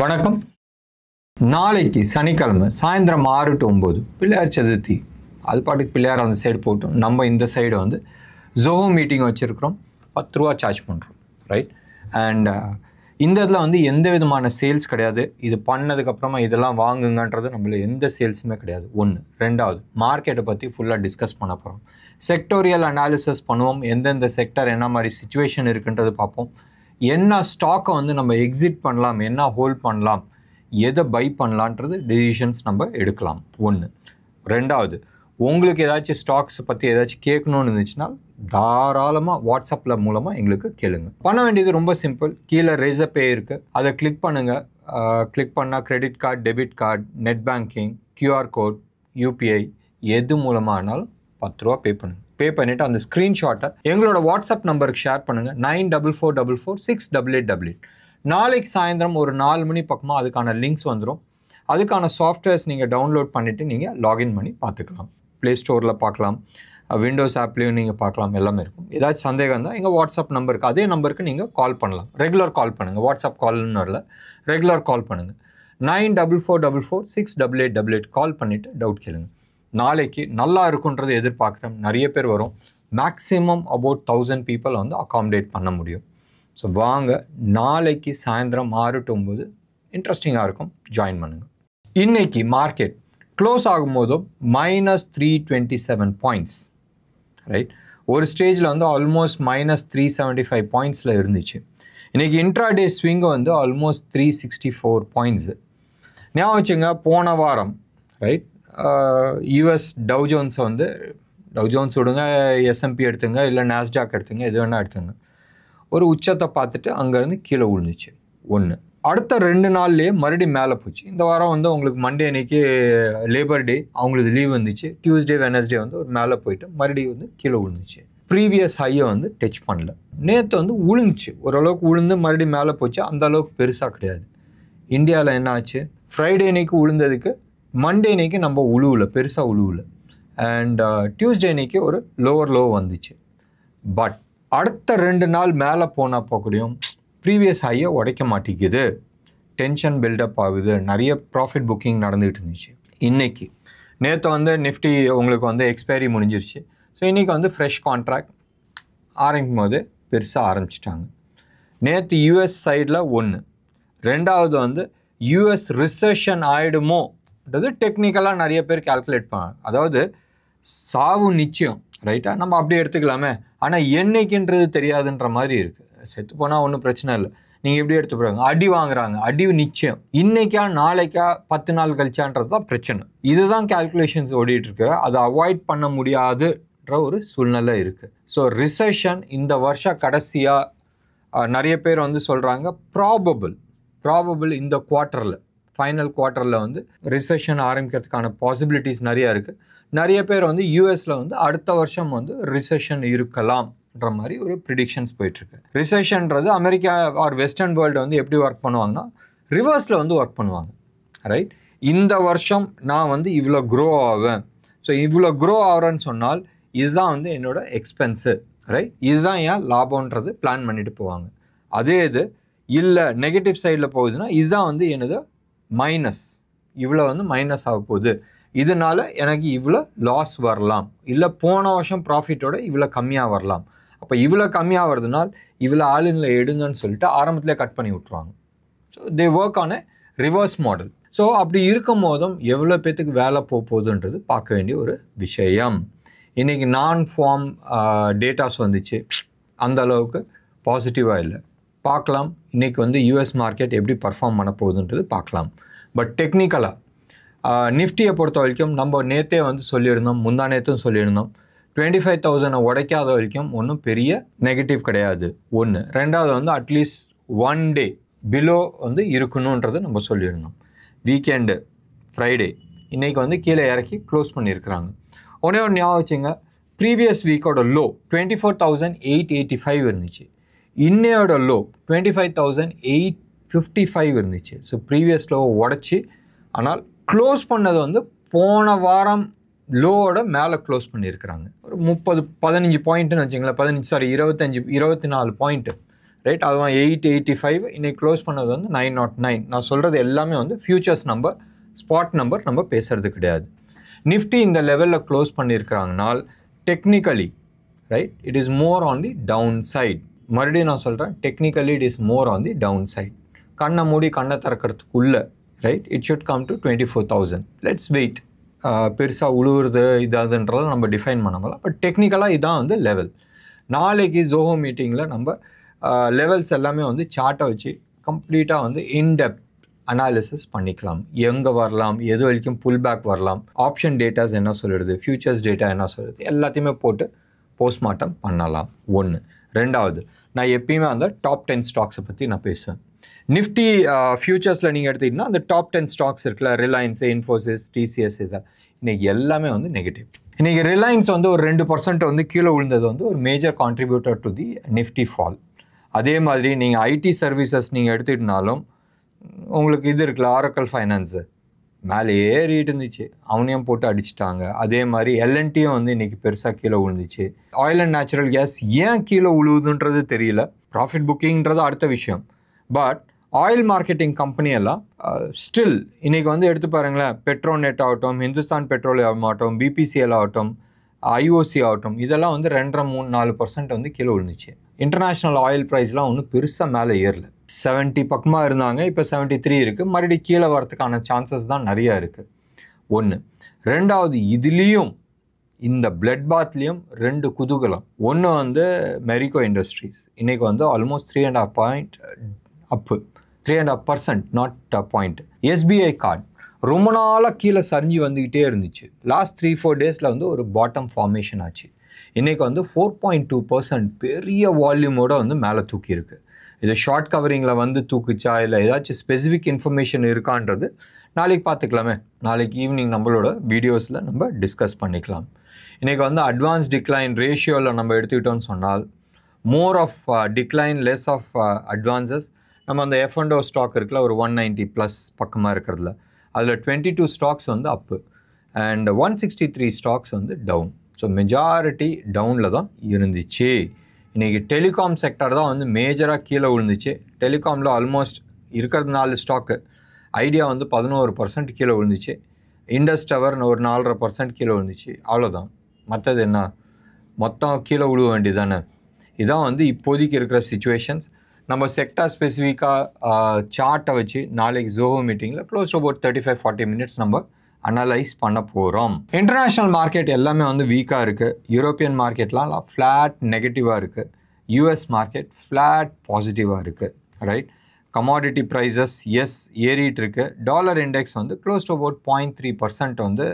வணக்கம். நாளைக்கு சனிக்கிழமை சாயந்தரம் 6 to 9 பிள்ளையார் சதுர்த்தி. அது பாட்டுக்கு பிள்ளையார் அந்த சைடு போட்டோம். நம்ம இந்த சைடு வந்து ஜோஹோ மீட்டிங் வச்சுருக்கிறோம். 10 ரூபா சார்ஜ் பண்ணுறோம், ரைட்? அண்ட் இந்த இதில் வந்து எந்த விதமான சேல்ஸ் கிடையாது. இது பண்ணதுக்கப்புறமா இதெல்லாம் வாங்குங்கன்றது நம்மள எந்த சேல்ஸுமே கிடையாது. ஒன்று. ரெண்டாவது, மார்க்கெட்டை பற்றி ஃபுல்லாக டிஸ்கஸ் பண்ண போகிறோம். செக்டோரியல் அனாலிசிஸ் பண்ணுவோம். எந்தெந்த செக்டர் என்ன மாதிரி சிச்சுவேஷன் இருக்குன்றது பார்ப்போம். என்ன ஸ்டாக்கை வந்து நம்ம எக்ஸிட் பண்ணலாம், என்ன ஹோல்ட் பண்ணலாம், எதை பை பண்ணலான்றது டெசிஷன்ஸ் நம்ம எடுக்கலாம். ஒன்று. ரெண்டாவது, உங்களுக்கு ஏதாச்சும் ஸ்டாக்ஸ் பற்றி ஏதாச்சும் கேட்கணுன்னு இருந்துச்சுன்னா தாராளமாக வாட்ஸ்அப்பில் மூலமாக எங்களுக்கு கேளுங்க. பண்ண வேண்டியது ரொம்ப சிம்பிள். கீழே ரேசர் பே இருக்குது, அதை கிளிக் பண்ணுங்கள். கிளிக் பண்ணால் credit card, debit card, net banking, QR code, UPI எது மூலமானாலும் 10 ரூபா பே பண்ணுங்கள். பே பண்ணிவிட்டு அந்த ஸ்க்ரீன்ஷாட்டை எங்களோட வாட்ஸ்அப் நம்பருக்கு ஷேர் பண்ணுங்கள். 9444468888. நாளைக்கு சாயந்தரம் ஒரு 4 மணி பக்கமாக அதுக்கான லிங்க்ஸ் வந்துடும். அதுக்கான சாஃப்ட்வேர்ஸ் நீங்கள் டவுன்லோட் பண்ணிவிட்டு நீங்கள் லாகின் பண்ணி பார்த்துக்கலாம். ப்ளே ஸ்டோரில் பார்க்கலாம், விண்டோஸ் ஆப்லேயும் நீங்கள் பார்க்கலாம், எல்லாமே இருக்கும். ஏதாச்சும் சந்தேகம் தான் எங்கள் வாட்ஸ்அப் நம்பருக்கு, அதே நம்பருக்கு நீங்கள் கால் பண்ணலாம். ரெகுலர் கால் பண்ணுங்கள். வாட்ஸ்அப் கால்னு வரல, ரெகுலர் கால் பண்ணுங்கள். 9444468888 கால் பண்ணிவிட்டு டவுட் கேளுங்க. நாளைக்கு நல்லா இருக்குன்றது எதிர்பார்க்குறேன். நிறைய பேர் வரும். மேக்ஸிமம் அபவுட் 1000 பீப்புளை வந்து அகாமடேட் பண்ண முடியும். ஸோ வாங்க, நாளைக்கு சாயந்தரம் 6 to 9 இன்ட்ரெஸ்டிங்காக இருக்கும், ஜாயின் பண்ணுங்கள். இன்றைக்கி மார்க்கெட் க்ளோஸ் ஆகும்போதும் -327 பாயிண்ட்ஸ், ரைட்? ஒரு ஸ்டேஜில் வந்து ஆல்மோஸ்ட் -375 பாயிண்ட்ஸில் இருந்துச்சு. இன்றைக்கி இன்ட்ராடே ஸ்விங்கு வந்து ஆல்மோஸ்ட் 364 பாயிண்ட்ஸு. ஞாபகம் வச்சுங்க, போன வாரம், ரைட், US டவ் ஜோன்ஸை வந்து, டவ் ஜோன்ஸ் விடுங்க, S&P எடுத்துங்க, இல்லை நாஸ்டாக் எடுத்துங்க, எது வேணால் எடுத்துங்க, ஒரு உச்சத்தை பார்த்துட்டு அங்கேருந்து கீழே விழுந்துச்சு. ஒன்று. அடுத்த 2 நாள்லேயே மறுபடியும் மேலே போச்சு. இந்த வாரம் வந்து உங்களுக்கு மண்டே அன்னைக்கு லேபர் டே, அவங்களுக்கு லீவ் வந்துச்சு. டியூஸ்டே, வெனஸ்டே வந்து ஒரு மேலே போயிட்டு மறுபடியும் வந்து கீழே விழுந்துச்சு. ப்ரீவியஸ் ஹையை வந்து டச் பண்ணல. நேற்று வந்து விழுந்துச்சு, ஓரளவுக்கு விழுந்து மறுபடியும் மேலே போச்சு. அந்த அளவுக்கு பெருசாக கிடையாது. இந்தியாவில் என்ன ஆச்சு? ஃப்ரைடே அன்னைக்கு விழுந்ததுக்கு மண்டே அன்னைக்கு நம்ம உழுவல, பெருசாக உழுவல. அண்ட் டியூஸ்டே அன்னைக்கு ஒரு லோவர் லோ வந்துச்சு. பட் அடுத்த 2 நாள் மேலே போனால் போகக்கூடியும் ப்ரீவியஸ் ஹையை உடைக்க மாட்டேங்குது. டென்ஷன் பில்டப் ஆகுது. நிறைய ப்ராஃபிட் புக்கிங் நடந்துகிட்டு இருந்துச்சு. இன்றைக்கி நேற்று வந்து நிஃப்டி உங்களுக்கு வந்து எக்ஸ்பைரி முடிஞ்சிருச்சு. ஸோ இன்றைக்கி வந்து ஃப்ரெஷ் கான்ட்ராக்ட் ஆரம்பிக்கும் போது பெருசாக ஆரம்பிச்சிட்டாங்க. நேற்று US சைடில் ஒன்று. ரெண்டாவது வந்து US ரிசெஷன் ஆகிடுமோன்றது டெக்னிக்கலாக நிறைய பேர் கால்குலேட் பண்ணாங்க. அதாவது சாவு நிச்சயம், ரைட்டாக நம்ம அப்படியே எடுத்துக்கலாமே. ஆனால் என்னைக்குன்றது தெரியாதுன்ற மாதிரி இருக்குது. செத்து போனால் ஒன்றும் பிரச்சனை இல்லை, நீங்கள் எப்படி எடுத்து போகிறாங்க. அடி வாங்குறாங்க, அடி நிச்சயம். இன்றைக்கா நாளைக்கா 10 நாள் கழிச்சான்றது தான் பிரச்சனை. இதுதான் கால்குலேஷன்ஸ் ஓடிட்டுருக்கு. அதை அவாய்ட் பண்ண முடியாதுன்ற ஒரு சூழ்நிலை இருக்குது. ஸோ ரிசெஷன் இந்த வருஷம் கடைசியாக நிறைய பேர் வந்து சொல்கிறாங்க ப்ராபபிள் இந்த குவார்ட்டரில், ஃபைனல் குவார்ட்டரில் வந்து ரிசெஷன் ஆரம்பிக்கிறதுக்கான பாசிபிலிட்டிஸ் நிறையா இருக்குது. நிறைய பேர் வந்து யூஎஸில் வந்து அடுத்த வருஷம் வந்து ரிசெஷன் இருக்கலாம்ன்ற மாதிரி ஒரு ப்ரிடிக்ஷன்ஸ் போயிட்டுருக்கு. ரிசெஷன்றது அமெரிக்கா ஆர் வெஸ்டர்ன் வேர்ல்டு வந்து எப்படி ஒர்க் பண்ணுவாங்கன்னா ரிவர்ஸில் வந்து ஒர்க் பண்ணுவாங்க, ரைட்? இந்த வருஷம் நான் வந்து இவ்வளோ க்ரோ ஆவேன், ஸோ இவ்வளோ க்ரோ ஆகிறேன்னு சொன்னால் இதுதான் வந்து என்னோடய எக்ஸ்பென்ஸு, ரைட்? இதுதான் ஏன் லாபம்ன்றது பிளான் பண்ணிட்டு போவாங்க. அதே இது இல்லை நெகட்டிவ் சைடில் போகுதுன்னா இதுதான் வந்து என்னது மைனஸ், இவ்வளோ வந்து மைனஸ் ஆக போகுது, இதனால் எனக்கு இவ்வளோ லாஸ் வரலாம், இல்லை போன வருஷம் ப்ராஃபிட்டோட இவ்வளோ கம்மியாக வரலாம். அப்போ இவ்வளோ கம்மியாக வருதுனால் இவ்வளோ ஆளுங்களை எடுங்கன்னு சொல்லிட்டு ஆரம்பத்திலே கட் பண்ணி விட்ருவாங்க. So they work on a reverse model. So அப்படி இருக்கும் போதும் எவ்வளோ பேத்துக்கு வேலை போகுதுன்றது பார்க்க வேண்டிய ஒரு விஷயம். இன்றைக்கி நான் ஃபார்ம் டேட்டாஸ் வந்துச்சு, அந்த அளவுக்கு பாசிட்டிவாக இல்லை. பார்க்கலாம் இன்றைக்கி வந்து US மார்க்கெட் எப்படி பர்ஃபார்ம் பண்ண போகுதுன்றது பார்க்கலாம். பட் டெக்னிக்கலாக நிஃப்டியை பொறுத்த வரைக்கும் நம்ம நேற்றே வந்து சொல்லியிருந்தோம், முந்தா நேற்றும் சொல்லியிருந்தோம், 25,000 உடைக்காத வரைக்கும் ஒன்றும் பெரிய நெகட்டிவ் கிடையாது. ஒன்று. ரெண்டாவது வந்து அட்லீஸ்ட் 1 டே பிலோ வந்து இருக்கணுன்றது நம்ம சொல்லியிருந்தோம். வீக்கெண்டு ஃப்ரைடே இன்றைக்கி வந்து கீழே இறக்கி க்ளோஸ் பண்ணியிருக்கிறாங்க. ஒன்று ஞாபகம் வச்சுங்க, ப்ரீவியஸ் வீக்கோட லோ 24,885 இருந்துச்சு. இன்னையோட லோ 25,855 இருந்துச்சு. ஸோ ப்ரீவியஸ் லோ உடச்சி, ஆனால் க்ளோஸ் பண்ணது வந்து போன வாரம் லோவோட மேலே க்ளோஸ் பண்ணியிருக்கிறாங்க. ஒரு 15 பாயிண்ட்டுன்னு வச்சுங்களேன், 24 பாயிண்ட்டு, ரைட். அதுவும் 885 இன்னைக்கு க்ளோஸ் பண்ணது வந்து 909. நான் சொல்கிறது எல்லாமே வந்து ஃபியூச்சர்ஸ் நம்பர், ஸ்பாட் நம்பர் நம்ம பேசுறது கிடையாது. நிஃப்டி இந்த லெவலில் க்ளோஸ் பண்ணியிருக்கிறாங்கனால் technically right it is more on the down side. மறுபடியும் நான் சொல்கிறேன், technically it is more on the down side. கண்ணை மூடி கண்ணை திறக்கிறதுக்குள்ளே right it should come to 24,000. Let's wait. பெருசாக உழுவுறது இதாதுன்றதை நம்ம டிஃபைன் பண்ணலாம். பட் டெக்னிக்கலாக இதான் வந்து லெவல். நாளைக்கு ஜோஹோ மீட்டிங்கில் நம்ம லெவல்ஸ் எல்லாமே வந்து சார்ட்டை வச்சு கம்ப்ளீட்டாக வந்து இன்டெப்த் அனாலிசிஸ் பண்ணிக்கலாம். எங்கே வரலாம், எது வரைக்கும் புல் பேக் வரலாம், ஆப்ஷன் டேட்டாஸ் என்ன சொல்லிடுது, ஃபியூச்சர்ஸ் டேட்டா என்ன சொல்லுது, எல்லாத்தையுமே போட்டு போஸ்ட்மார்ட்டம் பண்ணலாம். ஒன்று. ரெண்டாவது, நான் எப்பயுமே அந்த டாப் 10 ஸ்டாக்ஸை பற்றி நான் பேசுவேன். நிஃப்டி ஃபியூச்சர்ஸில் நீங்கள் எடுத்துக்கிட்டிங்கன்னா அந்த டாப் 10 ஸ்டாக்ஸ் இருக்குல்ல, ரிலையன்ஸ், இன்ஃபோசிஸ், டிசிஎஸ், இதான் இன்றைக்கி எல்லாமே வந்து நெகட்டிவ். இன்றைக்கி ரிலையன்ஸ் வந்து ஒரு 2% வந்து கீழே விழுந்தது வந்து ஒரு major contributor to the Nifty fall. அதே மாதிரி நீங்கள் ஐடி சர்வீசஸ் நீங்கள் எடுத்துக்கிட்டனாலும் உங்களுக்கு இது இருக்குல்ல, ஆரக்கல் ஃபைனான்ஸு மேலே ஏறிட்டு இருந்துச்சு, அவனையும் போட்டு அடிச்சிட்டாங்க. அதே மாதிரி எல்என்டியும் வந்து இன்றைக்கி பெருசாக கீழே விழுந்துச்சு. ஆயில் அண்ட் நேச்சுரல் கேஸ் ஏன் கீழே விழுவுதுன்றது தெரியல. ப்ராஃபிட் புக்கிங்கிறது அடுத்த விஷயம். பட் ஆயில் மார்க்கெட்டிங் கம்பெனியெல்லாம் ஸ்டில் இன்றைக்கி வந்து எடுத்து பாருங்களேன், பெட்ரோநெட் ஆகட்டும், ஹிந்துஸ்தான் பெட்ரோலியம் ஆகட்டும், பிபிசிஎல் ஆகட்டும், ஐஓசி ஆகட்டும், இதெல்லாம் வந்து 2.5-4% வந்து கீழே விழுந்துச்சு. இன்டர்நேஷ்னல் ஆயில் ப்ரைஸ்லாம் ஒன்றும் பெருசாக மேலே ஏறல. 70 பக்கமாக இருந்தாங்க, இப்போ 73 இருக்குது. மறுபடியும் கீழே வரத்துக்கான சான்சஸ் தான் நிறையா இருக்குது. ஒன்று. ரெண்டாவது, இதுலேயும் இந்த பிளட் பாத்லேயும் 2 குதூகலம். ஒன்று வந்து மெரிகோ இண்டஸ்ட்ரீஸ் இன்றைக்கி வந்து almost 3.5 point Appu, 3.5%, not point. SBI card ரொம்ப நாளாக கீழே சரிஞ்சு வந்துக்கிட்டே இருந்துச்சு. லாஸ்ட் 3-4 டேஸில் வந்து ஒரு பாட்டம் ஃபார்மேஷன் ஆச்சு. இன்றைக்கி வந்து 4.2% பெரிய வால்யூமோடு வந்து மேலே தூக்கியிருக்கு. இது ஷார்ட் கவரிங்கில் வந்து தூக்குச்சா இல்லை ஏதாச்சும் ஸ்பெசிஃபிக் இன்ஃபர்மேஷன் இருக்கான்றது நாளைக்கு பார்த்துக்கலாமே. நாளைக்கு ஈவினிங் நம்மளோட வீடியோஸில் நம்ம டிஸ்கஸ் பண்ணிக்கலாம். இன்றைக்கி வந்து அட்வான்ஸ் டிக்ளைன் ரேஷியோவில் நம்ம எடுத்துக்கிட்டோன்னு சொன்னால் more of decline, less of advances. நம்ம அந்த F&O ஸ்டாக் இருக்குல்ல, ஒரு 190+ பக்கமாக இருக்கிறதுல, அதில் 22 ஸ்டாக்ஸ் வந்து அப்பு அண்ட் 163 ஸ்டாக்ஸ் வந்து டவுன். ஸோ மெஜாரிட்டி டவுனில் தான் இருந்துச்சு. இன்றைக்கி டெலிகாம் செக்டர் தான் வந்து மேஜராக கீழே விழுந்துச்சு. டெலிகாமில் ஆல்மோஸ்ட் இருக்கிறது 4 ஸ்டாக்கு. ஐடியா வந்து 11% கீழே விழுந்துச்சு. இண்டஸ் டவர் ஒரு 4.5% கீழே விழுந்துச்சு. அவ்வளோதான். மற்றது என்ன, மொத்தம் கீழே விழுவ வேண்டியதானே. இதான் வந்து இப்போதைக்கு இருக்கிற சிச்சுவேஷன்ஸ். நம்ம செக்டார் ஸ்பெசிஃபிக்காக சார்ட்டை வச்சு நாளைக்கு ஜோஹோ மீட்டிங்கில் க்ளோஸ் அபவுட் 35-40 மினிட்ஸ் நம்ம அனலைஸ் பண்ண போகிறோம். இன்டர்நேஷ்னல் மார்க்கெட் எல்லாமே வந்து வீக்காக இருக்குது. யூரோப்பியன் மார்க்கெட்லாம் ஃப்ளாட் நெகட்டிவாக இருக்குது. யூஎஸ் மார்க்கெட் ஃப்ளாட் பாசிட்டிவாக இருக்குது. ரைட். கமாடிட்டி ப்ரைஸஸ் எஸ் ஏறிட்டு இருக்குது. டாலர் இண்டெக்ஸ் வந்து க்ளோஸ் டு அபவுட் 0.3% வந்து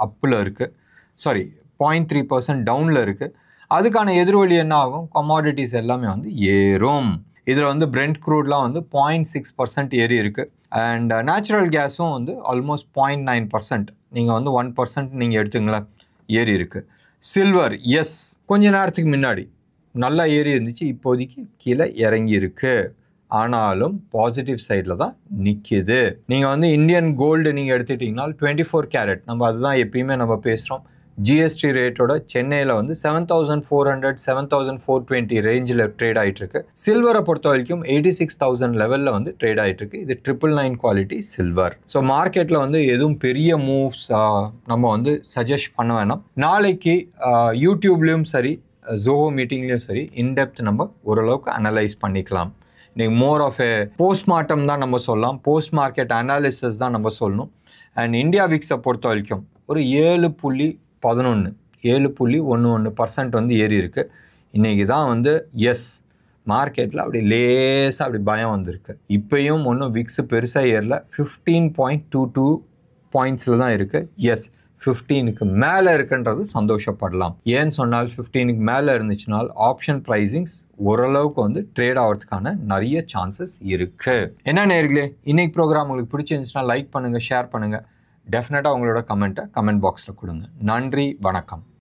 அப்பில் இருக்குது. சாரி 0.3% டவுனில் இருக்குது. அதுக்கான எதிர்வழி என்ன ஆகும், கமாடிட்டிஸ் எல்லாமே வந்து ஏறும். இதில் வந்து பிரெண்ட் க்ரூட்லாம் வந்து 0.6% ஏறி இருக்குது. அண்ட் நேச்சுரல் கேஸும் வந்து ஆல்மோஸ்ட் 0.9%, நீங்கள் வந்து 1% நீங்கள் எடுத்துங்களேன் ஏறி இருக்குது. சில்வர் எஸ் கொஞ்ச நேரத்துக்கு முன்னாடி நல்லா ஏறி இருந்துச்சு, இப்போதைக்கு கீழே இறங்கி இருக்கு. ஆனாலும் பாசிட்டிவ் சைடில் தான் நிற்கிது. நீங்கள் வந்து இந்தியன் கோல்டு நீங்கள் எடுத்துட்டிங்கன்னா 24 கேரட், நம்ம அதுதான் எப்பயுமே நம்ம பேசுகிறோம். ஜிஎஸ்டி ரேட்டோட சென்னையில் வந்து 7,400 7,420 ரேஞ்சில் ட்ரேட் ஆகிட்டுருக்கு. சில்வரை பொறுத்த வரைக்கும் 86,000 லெவலில் வந்து ட்ரேட் ஆகிட்டுருக்கு. இது 999 குவாலிட்டி சில்வர். ஸோ மார்க்கெட்டில் வந்து எதுவும் பெரிய மூவ்ஸ் நம்ம வந்து சஜஸ்ட் பண்ண வேணாம். நாளைக்கு யூடியூப்லேயும் சரி ஜோஹோ மீட்டிங்லேயும் சரி இன்டெப்த் நம்ம ஓரளவுக்கு அனலைஸ் பண்ணிக்கலாம். இன்றைக்கி மோர் ஆஃப் ஏ போஸ்ட்மார்ட்டம் தான் நம்ம சொல்லலாம், போஸ்ட் மார்க்கெட் அனாலிசிஸ் தான் நம்ம சொல்லணும். அண்ட் இந்தியா விக்ஸை பொறுத்த வரைக்கும் ஒரு 7.11% வந்து ஏறி இருக்குது. இன்றைக்கி தான் வந்து எஸ் மார்க்கெட்டில் அப்படி லேசாக அப்படி பயம் வந்திருக்கு. இப்போயும் ஒன்றும் விக்ஸு பெருசாக ஏறல, 15.22 பாயிண்ட்ஸில் தான் இருக்குது. எஸ் 15க்கு மேலே இருக்குன்றது சந்தோஷப்படலாம். ஏன்னு சொன்னால் 15க்கு மேலே இருந்துச்சுனால் ஆப்ஷன் ப்ரைஸிங்ஸ் ஓரளவுக்கு வந்து ட்ரேட் ஆகிறதுக்கான நிறைய சான்சஸ் இருக்குது. என்ன நேயர்களே, இன்னைக்கு ப்ரோக்ராம் உங்களுக்கு பிடிச்சிருந்துச்சுன்னா லைக் பண்ணுங்கள், ஷேர் பண்ணுங்கள். டெஃபினட்டாக உங்களோட கமெண்ட் பாக்ஸில் கொடுங்க. நன்றி, வணக்கம்.